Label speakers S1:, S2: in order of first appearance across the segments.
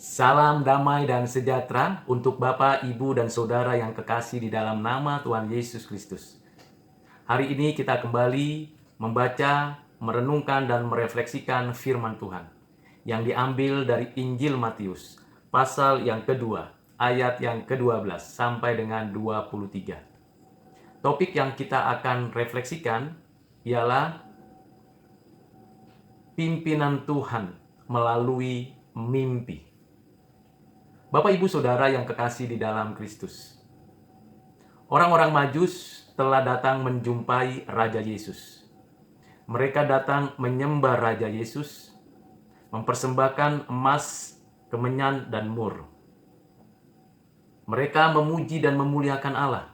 S1: Salam damai dan sejahtera untuk Bapak, Ibu, dan Saudara yang kekasih di dalam nama Tuhan Yesus Kristus. Hari ini kita kembali membaca, merenungkan, dan merefleksikan firman Tuhan yang diambil dari Injil Matius, pasal yang kedua, ayat yang ke-12 sampai dengan 23. Topik yang kita akan refleksikan ialah pimpinan Tuhan melalui mimpi. Bapak, Ibu, Saudara yang kekasih di dalam Kristus. Orang-orang Majus telah datang menjumpai Raja Yesus. Mereka datang menyembah Raja Yesus, mempersembahkan emas, kemenyan, dan mur. Mereka memuji dan memuliakan Allah,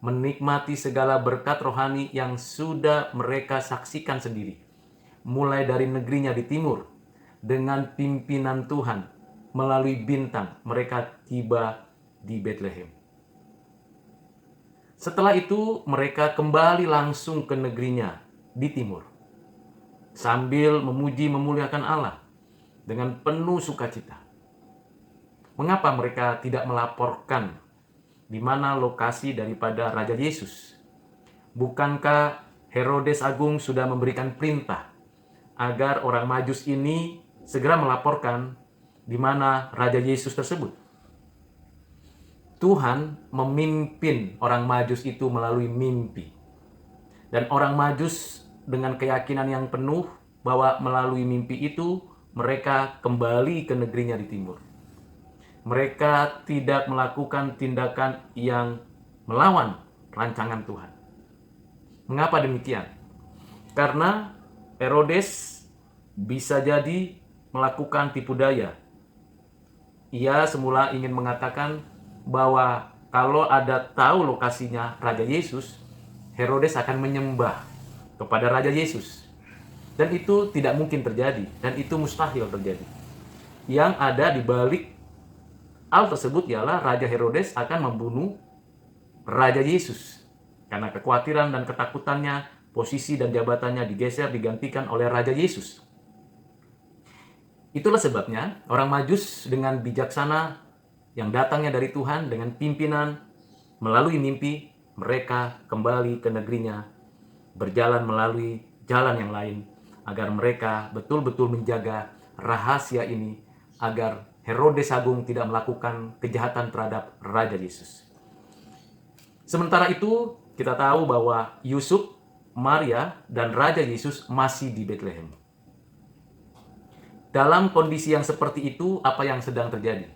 S1: menikmati segala berkat rohani yang sudah mereka saksikan sendiri, mulai dari negerinya di timur, dengan pimpinan Tuhan. Melalui bintang, mereka tiba di Bethlehem. Setelah itu, mereka kembali langsung ke negerinya di timur, sambil memuji memuliakan Allah dengan penuh sukacita. Mengapa mereka tidak melaporkan di mana lokasi daripada Raja Yesus? Bukankah Herodes Agung sudah memberikan perintah agar orang Majus ini segera melaporkan di mana Raja Yesus tersebut? Tuhan memimpin orang Majus itu melalui mimpi. Dan orang Majus dengan keyakinan yang penuh bahwa melalui mimpi itu mereka kembali ke negerinya di timur. Mereka tidak melakukan tindakan yang melawan rancangan Tuhan. Mengapa demikian? Karena Herodes bisa jadi melakukan tipu daya. Ia semula ingin mengatakan bahwa kalau ada tahu lokasinya Raja Yesus, Herodes akan menyembah kepada Raja Yesus. Dan itu tidak mungkin terjadi, dan itu mustahil terjadi. Yang ada di balik hal tersebut ialah Raja Herodes akan membunuh Raja Yesus. Karena kekhawatiran dan ketakutannya, posisi dan jabatannya digeser, digantikan oleh Raja Yesus. Itulah sebabnya orang Majus dengan bijaksana yang datangnya dari Tuhan dengan pimpinan melalui mimpi, mereka kembali ke negerinya, berjalan melalui jalan yang lain agar mereka betul-betul menjaga rahasia ini agar Herodes Agung tidak melakukan kejahatan terhadap Raja Yesus. Sementara itu kita tahu bahwa Yusuf, Maria, dan Raja Yesus masih di Bethlehem. Dalam kondisi yang seperti itu, apa yang sedang terjadi?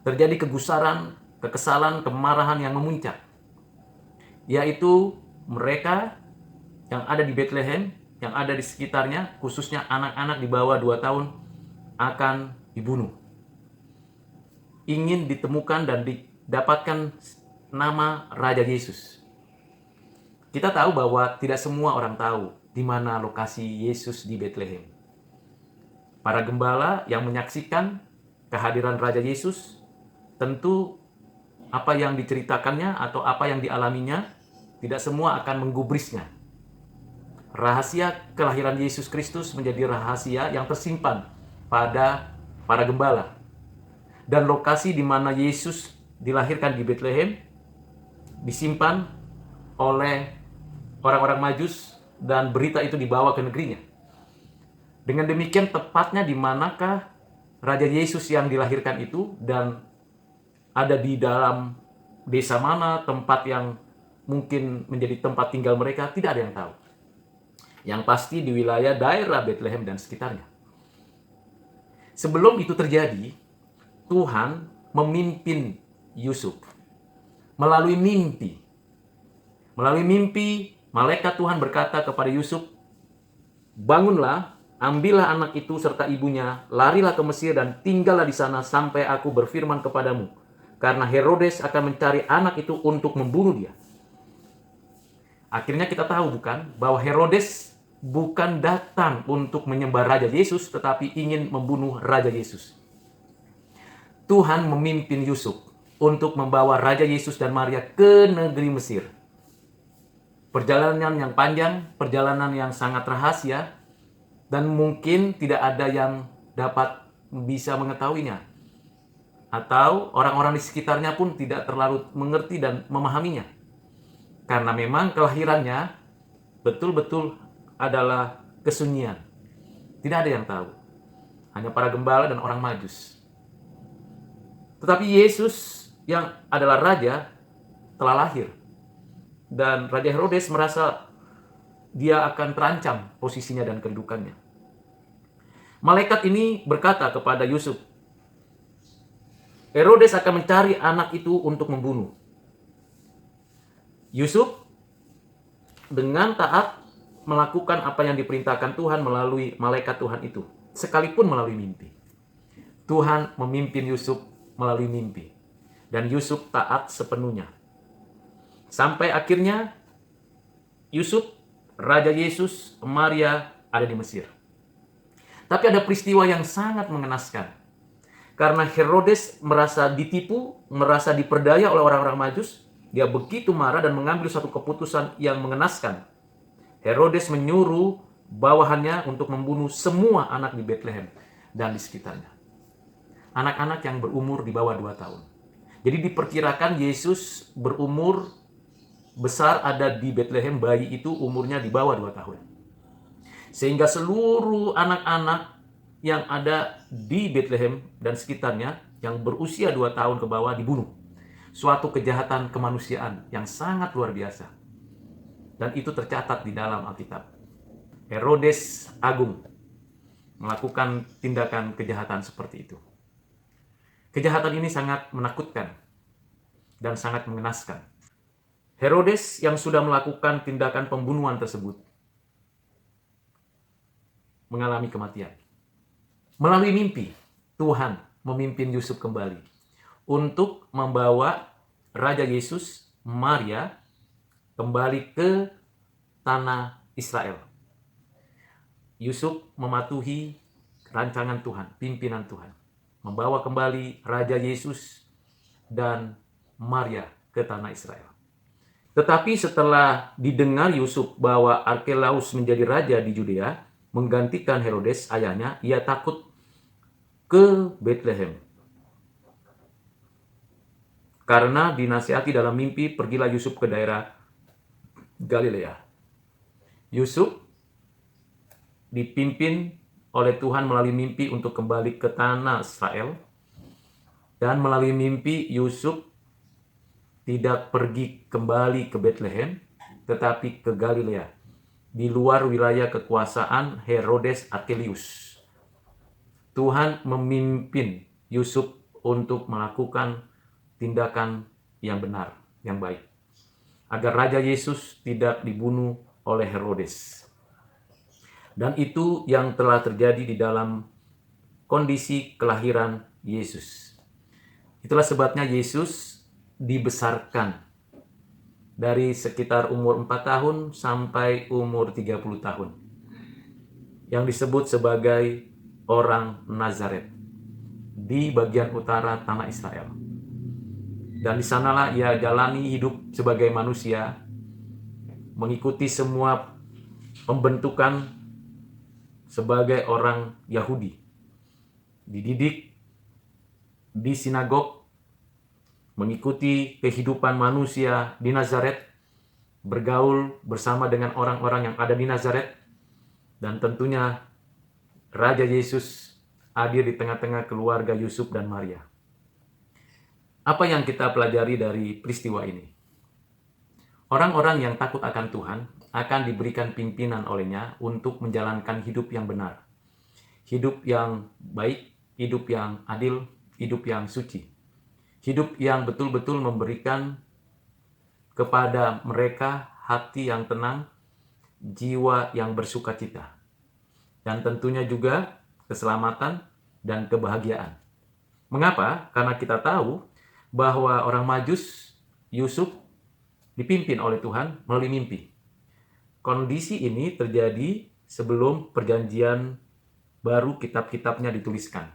S1: Terjadi kegusaran, kekesalan, kemarahan yang memuncak. Yaitu mereka yang ada di Bethlehem, yang ada di sekitarnya, khususnya anak-anak di bawah 2 tahun, akan dibunuh. Ingin ditemukan dan didapatkan nama Raja Yesus. Kita tahu bahwa tidak semua orang tahu di mana lokasi Yesus di Bethlehem. Para gembala yang menyaksikan kehadiran Raja Yesus, tentu apa yang diceritakannya atau apa yang dialaminya, tidak semua akan menggubrisnya. Rahasia kelahiran Yesus Kristus menjadi rahasia yang tersimpan pada para gembala. Dan lokasi di mana Yesus dilahirkan di Bethlehem disimpan oleh orang-orang Majus dan berita itu dibawa ke negerinya. Dengan demikian tepatnya di manakah Raja Yesus yang dilahirkan itu dan ada di dalam desa mana, tempat yang mungkin menjadi tempat tinggal mereka, tidak ada yang tahu. Yang pasti di wilayah daerah Bethlehem dan sekitarnya. Sebelum itu terjadi, Tuhan memimpin Yusuf melalui mimpi. Melalui mimpi, malaikat Tuhan berkata kepada Yusuf, "Bangunlah, ambillah anak itu serta ibunya, larilah ke Mesir dan tinggallah di sana sampai aku berfirman kepadamu. Karena Herodes akan mencari anak itu untuk membunuh dia." Akhirnya kita tahu bukan, bahwa Herodes bukan datang untuk menyembah Raja Yesus, tetapi ingin membunuh Raja Yesus. Tuhan memimpin Yusuf untuk membawa Raja Yesus dan Maria ke negeri Mesir. Perjalanan yang panjang, perjalanan yang sangat rahasia, dan mungkin tidak ada yang dapat bisa mengetahuinya. Atau orang-orang di sekitarnya pun tidak terlalu mengerti dan memahaminya. Karena memang kelahirannya betul-betul adalah kesunyian. Tidak ada yang tahu. Hanya para gembala dan orang Majus. Tetapi Yesus yang adalah raja telah lahir. Dan Raja Herodes merasa dia akan terancam posisinya dan kedudukannya. Malaikat ini berkata kepada Yusuf, Herodes akan mencari anak itu untuk membunuh. Yusuf dengan taat melakukan apa yang diperintahkan Tuhan melalui malaikat Tuhan itu, sekalipun melalui mimpi. Tuhan memimpin Yusuf melalui mimpi, dan Yusuf taat sepenuhnya. Sampai akhirnya Yusuf, Raja Yesus, Maria ada di Mesir. Tapi ada peristiwa yang sangat mengenaskan. Karena Herodes merasa ditipu, merasa diperdaya oleh orang-orang Majus, dia begitu marah dan mengambil satu keputusan yang mengenaskan. Herodes menyuruh bawahannya untuk membunuh semua anak di Bethlehem dan di sekitarnya. Anak-anak yang berumur di bawah 2 tahun. Jadi diperkirakan Yesus berumur besar ada di Bethlehem, bayi itu umurnya di bawah 2 tahun. Sehingga seluruh anak-anak yang ada di Bethlehem dan sekitarnya yang berusia 2 tahun ke bawah dibunuh. Suatu kejahatan kemanusiaan yang sangat luar biasa. Dan itu tercatat di dalam Alkitab. Herodes Agung melakukan tindakan kejahatan seperti itu. Kejahatan ini sangat menakutkan dan sangat mengenaskan. Herodes yang sudah melakukan tindakan pembunuhan tersebut mengalami kematian. Melalui mimpi, Tuhan memimpin Yusuf kembali untuk membawa Raja Yesus, Maria, kembali ke tanah Israel. Yusuf mematuhi rancangan Tuhan, pimpinan Tuhan. Membawa kembali Raja Yesus dan Maria ke tanah Israel. Tetapi setelah didengar Yusuf bahwa Arkelaus menjadi raja di Yudea, menggantikan Herodes ayahnya, ia takut ke Bethlehem. Karena dinasihati dalam mimpi, pergilah Yusuf ke daerah Galilea. Yusuf dipimpin oleh Tuhan melalui mimpi untuk kembali ke tanah Israel. Dan melalui mimpi Yusuf tidak pergi kembali ke Bethlehem, tetapi ke Galilea, di luar wilayah kekuasaan Herodes Archelaus. Tuhan memimpin Yusuf untuk melakukan tindakan yang benar, yang baik, agar Raja Yesus tidak dibunuh oleh Herodes. Dan itu yang telah terjadi di dalam kondisi kelahiran Yesus. Itulah sebabnya Yesus dibesarkan dari sekitar umur 4 tahun sampai umur 30 tahun. Yang disebut sebagai orang Nazaret di bagian utara tanah Israel. Dan di sanalah ia jalani hidup sebagai manusia, mengikuti semua pembentukan sebagai orang Yahudi. Dididik di sinagog, mengikuti kehidupan manusia di Nazaret, bergaul bersama dengan orang-orang yang ada di Nazaret, dan tentunya Raja Yesus hadir di tengah-tengah keluarga Yusuf dan Maria. Apa yang kita pelajari dari peristiwa ini? Orang-orang yang takut akan Tuhan akan diberikan pimpinan olehnya untuk menjalankan hidup yang benar. Hidup yang baik, hidup yang adil, hidup yang suci. Hidup yang betul-betul memberikan kepada mereka hati yang tenang, jiwa yang bersukacita. Dan tentunya juga keselamatan dan kebahagiaan. Mengapa? Karena kita tahu bahwa orang Majus, Yusuf, dipimpin oleh Tuhan melalui mimpi. Kondisi ini terjadi sebelum perjanjian baru kitab-kitabnya dituliskan.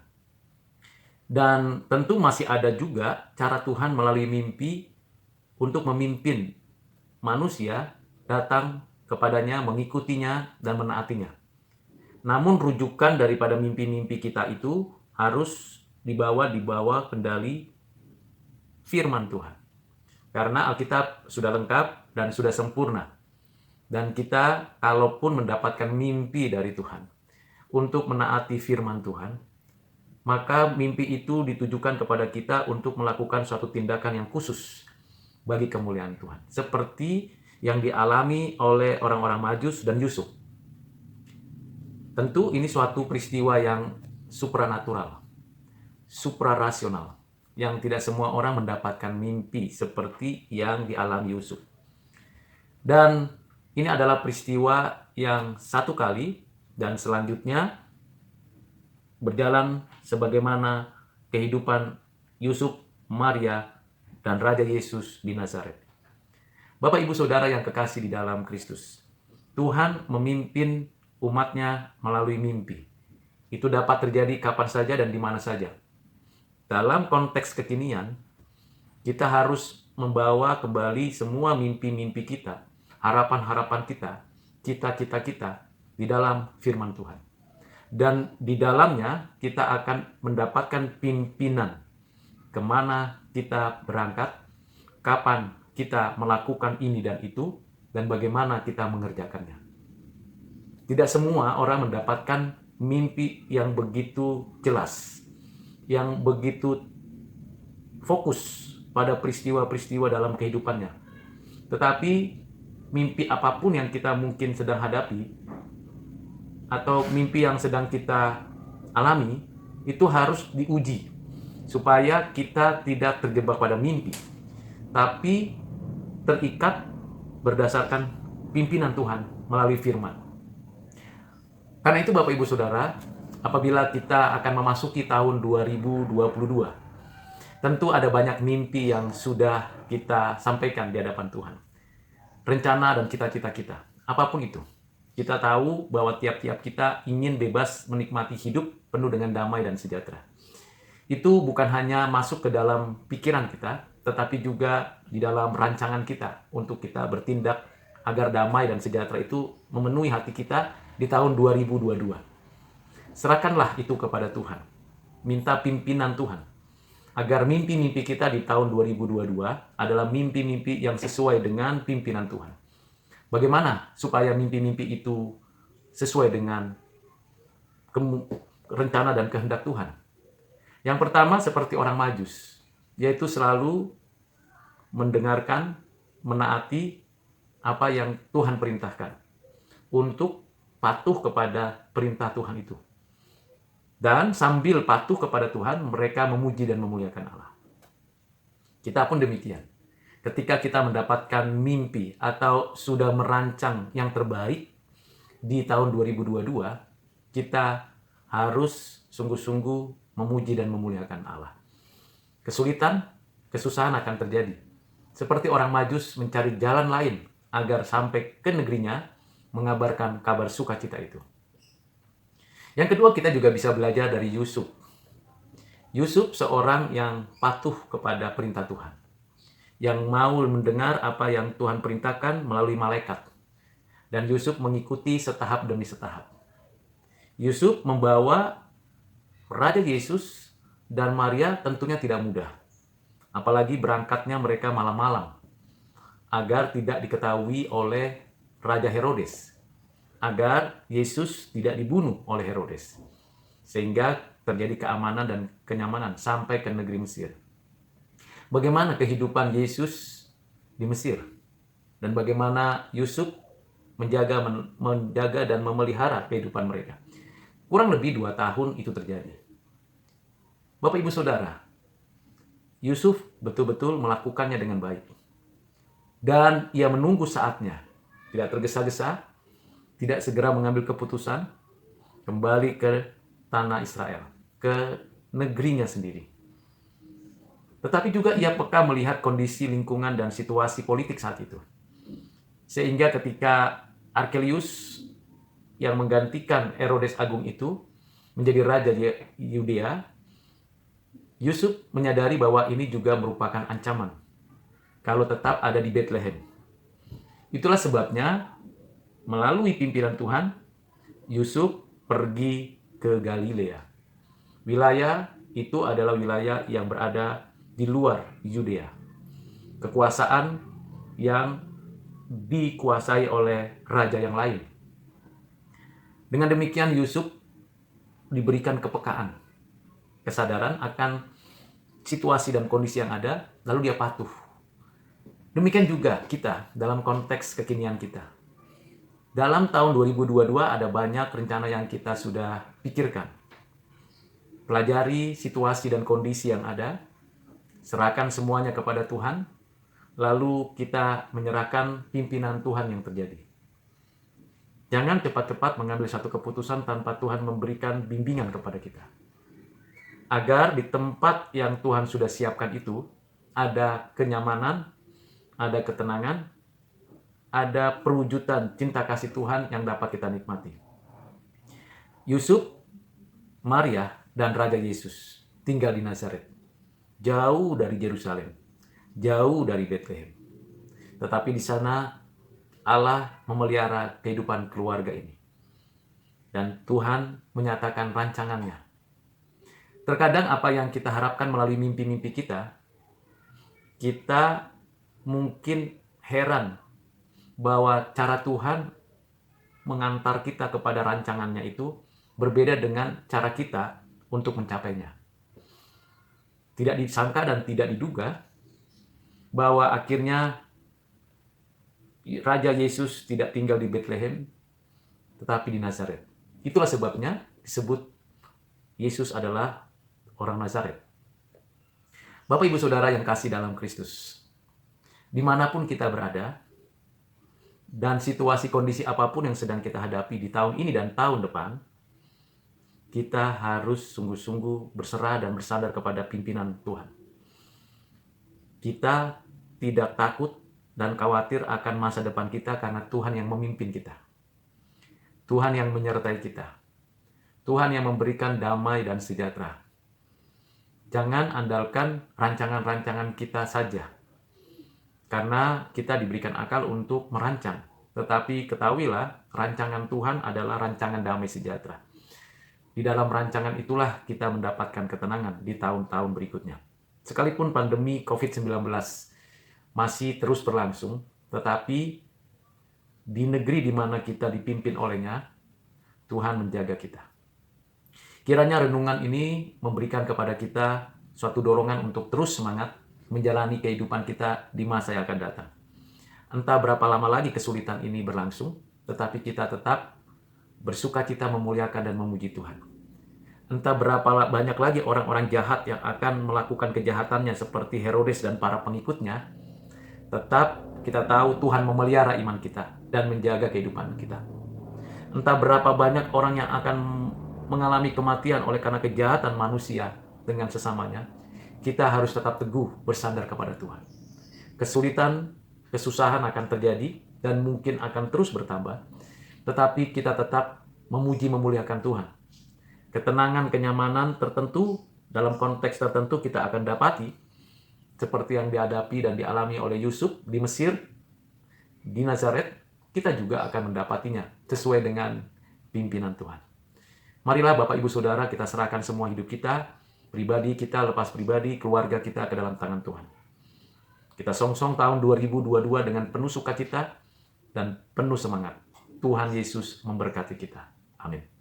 S1: Dan tentu masih ada juga cara Tuhan melalui mimpi untuk memimpin manusia datang kepadanya, mengikutinya, dan menaatinya. Namun rujukan daripada mimpi-mimpi kita itu harus dibawa kendali firman Tuhan. Karena Alkitab sudah lengkap dan sudah sempurna. Dan kita kalaupun mendapatkan mimpi dari Tuhan untuk menaati firman Tuhan, maka mimpi itu ditujukan kepada kita untuk melakukan suatu tindakan yang khusus bagi kemuliaan Tuhan. Seperti yang dialami oleh orang-orang Majus dan Yusuf. Tentu ini suatu peristiwa yang supranatural, suprarasional, yang tidak semua orang mendapatkan mimpi seperti yang dialami Yusuf. Dan ini adalah peristiwa yang satu kali dan selanjutnya berjalan sebagaimana kehidupan Yusuf, Maria, dan Raja Yesus di Nazaret. Bapak, Ibu, Saudara yang kekasih di dalam Kristus, Tuhan memimpin umatnya melalui mimpi. Itu dapat terjadi kapan saja dan di mana saja. Dalam konteks kekinian, kita harus membawa kembali semua mimpi-mimpi kita, harapan-harapan kita, cita-cita kita di dalam firman Tuhan. Dan di dalamnya kita akan mendapatkan pimpinan kemana kita berangkat, kapan kita melakukan ini dan itu, dan bagaimana kita mengerjakannya. Tidak semua orang mendapatkan mimpi yang begitu jelas, yang begitu fokus pada peristiwa-peristiwa dalam kehidupannya. Tetapi mimpi apapun yang kita mungkin sedang hadapi, atau mimpi yang sedang kita alami, itu harus diuji supaya kita tidak terjebak pada mimpi, tapi terikat berdasarkan pimpinan Tuhan melalui firman. Karena itu Bapak Ibu Saudara, apabila kita akan memasuki tahun 2022, tentu ada banyak mimpi yang sudah kita sampaikan di hadapan Tuhan. Rencana dan cita-cita kita, apapun itu. Kita tahu bahwa tiap-tiap kita ingin bebas menikmati hidup penuh dengan damai dan sejahtera. Itu bukan hanya masuk ke dalam pikiran kita, tetapi juga di dalam rancangan kita untuk kita bertindak agar damai dan sejahtera itu memenuhi hati kita di tahun 2022. Serahkanlah itu kepada Tuhan. Minta pimpinan Tuhan. Agar mimpi-mimpi kita di tahun 2022 adalah mimpi-mimpi yang sesuai dengan pimpinan Tuhan. Bagaimana supaya mimpi-mimpi itu sesuai dengan rencana dan kehendak Tuhan? Yang pertama seperti orang Majus, yaitu selalu mendengarkan, menaati apa yang Tuhan perintahkan, untuk patuh kepada perintah Tuhan itu. Dan sambil patuh kepada Tuhan, mereka memuji dan memuliakan Allah. Kita pun demikian. Ketika kita mendapatkan mimpi atau sudah merancang yang terbaik di tahun 2022, kita harus sungguh-sungguh memuji dan memuliakan Allah. Kesulitan, kesusahan akan terjadi. Seperti orang Majus mencari jalan lain agar sampai ke negerinya mengabarkan kabar sukacita itu. Yang kedua, kita juga bisa belajar dari Yusuf. Yusuf seorang yang patuh kepada perintah Tuhan, yang mau mendengar apa yang Tuhan perintahkan melalui malaikat. Dan Yusuf mengikuti setahap demi setahap. Yusuf membawa Raja Yesus dan Maria tentunya tidak mudah. Apalagi berangkatnya mereka malam-malam, agar tidak diketahui oleh Raja Herodes, agar Yesus tidak dibunuh oleh Herodes, sehingga terjadi keamanan dan kenyamanan sampai ke negeri Mesir. Bagaimana kehidupan Yesus di Mesir, dan bagaimana Yusuf menjaga dan memelihara kehidupan mereka. Kurang lebih 2 tahun itu terjadi. Bapak Ibu Saudara, Yusuf betul-betul melakukannya dengan baik. Dan ia menunggu saatnya, tidak tergesa-gesa, tidak segera mengambil keputusan, kembali ke tanah Israel, ke negerinya sendiri. Tetapi juga ia peka melihat kondisi lingkungan dan situasi politik saat itu. Sehingga ketika Archelaus yang menggantikan Herodes Agung itu menjadi raja Yudea, Yusuf menyadari bahwa ini juga merupakan ancaman kalau tetap ada di Bethlehem. Itulah sebabnya melalui pimpinan Tuhan, Yusuf pergi ke Galilea. Wilayah itu adalah wilayah yang berada di luar Yudea. Kekuasaan yang dikuasai oleh raja yang lain. Dengan demikian Yusuf diberikan kepekaan, kesadaran akan situasi dan kondisi yang ada, lalu dia patuh. Demikian juga kita dalam konteks kekinian kita. Dalam tahun 2022 ada banyak rencana yang kita sudah pikirkan. Pelajari situasi dan kondisi yang ada, serahkan semuanya kepada Tuhan, lalu kita menyerahkan pimpinan Tuhan yang terjadi. Jangan cepat-cepat mengambil satu keputusan tanpa Tuhan memberikan bimbingan kepada kita. Agar di tempat yang Tuhan sudah siapkan itu, ada kenyamanan, ada ketenangan, ada perwujudan cinta kasih Tuhan yang dapat kita nikmati. Yusuf, Maria, dan Raja Yesus tinggal di Nazaret, jauh dari Yerusalem, jauh dari Bethlehem. Tetapi di sana Allah memelihara kehidupan keluarga ini. Dan Tuhan menyatakan rancangannya. Terkadang apa yang kita harapkan melalui mimpi-mimpi kita mungkin heran bahwa cara Tuhan mengantar kita kepada rancangannya itu berbeda dengan cara kita untuk mencapainya. Tidak disangka dan tidak diduga bahwa akhirnya Raja Yesus tidak tinggal di Bethlehem, tetapi di Nazaret. Itulah sebabnya disebut Yesus adalah orang Nazaret. Bapak Ibu Saudara yang kasih dalam Kristus, dimanapun kita berada, dan situasi kondisi apapun yang sedang kita hadapi di tahun ini dan tahun depan, kita harus sungguh-sungguh berserah dan bersandar kepada pimpinan Tuhan. Kita tidak takut dan khawatir akan masa depan kita karena Tuhan yang memimpin kita. Tuhan yang menyertai kita. Tuhan yang memberikan damai dan sejahtera. Jangan andalkan rancangan-rancangan kita saja. Karena kita diberikan akal untuk merancang. Tetapi ketahuilah, rancangan Tuhan adalah rancangan damai sejahtera. Di dalam rancangan itulah kita mendapatkan ketenangan di tahun-tahun berikutnya. Sekalipun pandemi COVID-19 masih terus berlangsung, tetapi di negeri di mana kita dipimpin olehnya, Tuhan menjaga kita. Kiranya renungan ini memberikan kepada kita suatu dorongan untuk terus semangat menjalani kehidupan kita di masa yang akan datang. Entah berapa lama lagi kesulitan ini berlangsung, tetapi kita tetap bersukacita memuliakan dan memuji Tuhan. Entah berapa banyak lagi orang-orang jahat yang akan melakukan kejahatannya seperti Herodes dan para pengikutnya, tetap kita tahu Tuhan memelihara iman kita dan menjaga kehidupan kita. Entah berapa banyak orang yang akan mengalami kematian oleh karena kejahatan manusia dengan sesamanya, kita harus tetap teguh bersandar kepada Tuhan. Kesulitan, kesusahan akan terjadi dan mungkin akan terus bertambah, tetapi kita tetap memuji memuliakan Tuhan. Ketenangan, kenyamanan tertentu dalam konteks tertentu kita akan dapati seperti yang dihadapi dan dialami oleh Yusuf di Mesir, di Nazaret, kita juga akan mendapatinya sesuai dengan pimpinan Tuhan. Marilah Bapak Ibu Saudara kita serahkan semua hidup kita, pribadi kita, lepas pribadi, keluarga kita ke dalam tangan Tuhan. Kita songsong tahun 2022 dengan penuh sukacita dan penuh semangat. Tuhan Yesus memberkati kita. Amin.